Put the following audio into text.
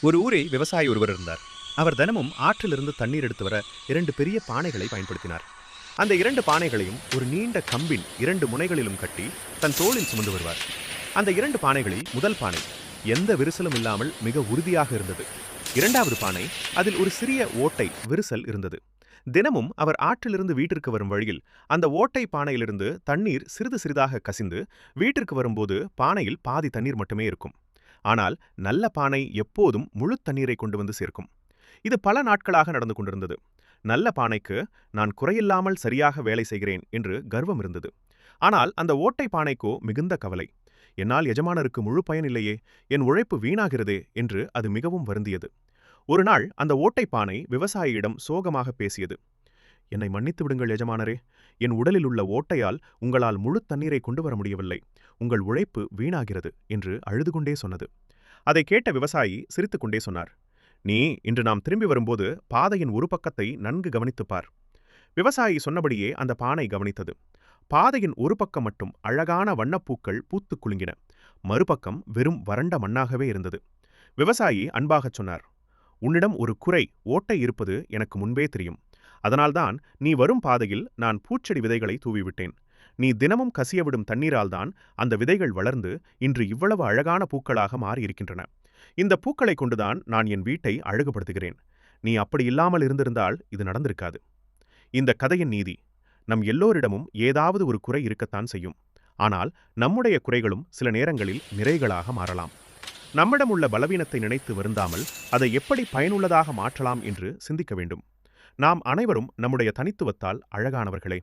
ஒரு ஊரில் விவசாயி ஒருவர் இருந்தார். அவர் தினமும் ஆற்றிலிருந்து தண்ணீர் எடுத்து வர 2 பெரிய பானைகளை பயன்படுத்தினார். அந்த 2 பானைகளையும் ஒரு நீண்ட கம்பின் 2 முனைகளிலும் கட்டி தன் தோளில் சுமந்து வருவார். அந்த 2 பானைகளில் முதல் பானை எந்த விரிசலும் இல்லாமல் மிக உறுதியாக இருந்தது. 2வது பானை, அதில் ஒரு சிறிய ஓட்டை விரிசல் இருந்தது. தினமும் அவர் ஆற்றிலிருந்து வீட்டிற்கு வரும் வழியில் அந்த ஓட்டை பானையிலிருந்து தண்ணீர் சிறிது சிறிதாக கசிந்து வீட்டிற்கு வரும்போது பானையில் பாதி தண்ணீர் மட்டுமே இருக்கும். ஆனால் நல்ல பானை எப்போதும் முழு தண்ணீரை கொண்டு வந்து சேர்க்கும். இது பல நாட்களாக நடந்து கொண்டிருந்தது. நல்ல பானைக்கு நான் குறையில்லாமல் சரியாக வேலை செய்கிறேன் என்று கர்வம் இருந்தது. ஆனால் அந்த ஓட்டை பானைக்கோ மிகுந்த கவலை. என்னால் எஜமானருக்கு முழு பயன் இல்லையே, என் உழைப்பு வீணாகிறதே என்று அது மிகவும் வருந்தியது. ஒரு நாள் அந்த ஓட்டை பானை விவசாயியிடம் சோகமாக பேசியது. என்னை மன்னித்து விடுங்கள் எஜமானரே, என் உடலில் உள்ள ஓட்டையால் உங்களால் முழு தண்ணீரை கொண்டு வர முடியவில்லை. உங்கள் உழைப்பு வீணாகிறது என்று அழுது கொண்டே சொன்னது. அதை கேட்ட விவசாயி சிரித்துக்கொண்டே சொன்னார், நீ இன்று நாம் திரும்பி வரும்போது பாதையின் ஒரு பக்கத்தை நன்கு கவனித்துப் பார். விவசாயி சொன்னபடியே அந்த பானை கவனித்தது. பாதையின் ஒரு பக்கம் மட்டும் அழகான வண்ணப்பூக்கள் பூத்து குலுங்கின. மறுபக்கம் வெறும் வறண்ட மண்ணாகவே இருந்தது. விவசாயி அன்பாகச் சொன்னார், உன்னிடம் ஒரு குறை, ஓட்டை இருப்பது எனக்கு முன்பே தெரியும். அதனால்தான் நீ வரும் பாதையில் நான் பூச்செடி விதைகளை தூவிவிட்டேன். நீ தினமும் கசியவிடும் தண்ணீரால்தான் அந்த விதைகள் வளர்ந்து இன்று இவ்வளவு அழகான பூக்களாக மாறியிருக்கின்றன. இந்த பூக்களை கொண்டுதான் நான் என் வீட்டை அழகுபடுத்துகிறேன். நீ அப்படி இல்லாமல் இருந்திருந்தால் இது நடந்திருக்காது. இந்த கதையின் நீதி, நம் எல்லோரிடமும் ஏதாவது ஒரு குறை இருக்கத்தான் செய்யும். ஆனால் நம்முடைய குறைகளும் சில நேரங்களில் நிறைகளாக மாறலாம். நம்மிடம் உள்ள பலவீனத்தை நினைத்து வருந்தாமல் அதை எப்படி பயனுள்ளதாக மாற்றலாம் என்று சிந்திக்க வேண்டும். நாம் அனைவரும் நம்முடைய தனித்துவத்தால் அழகானவர்களே.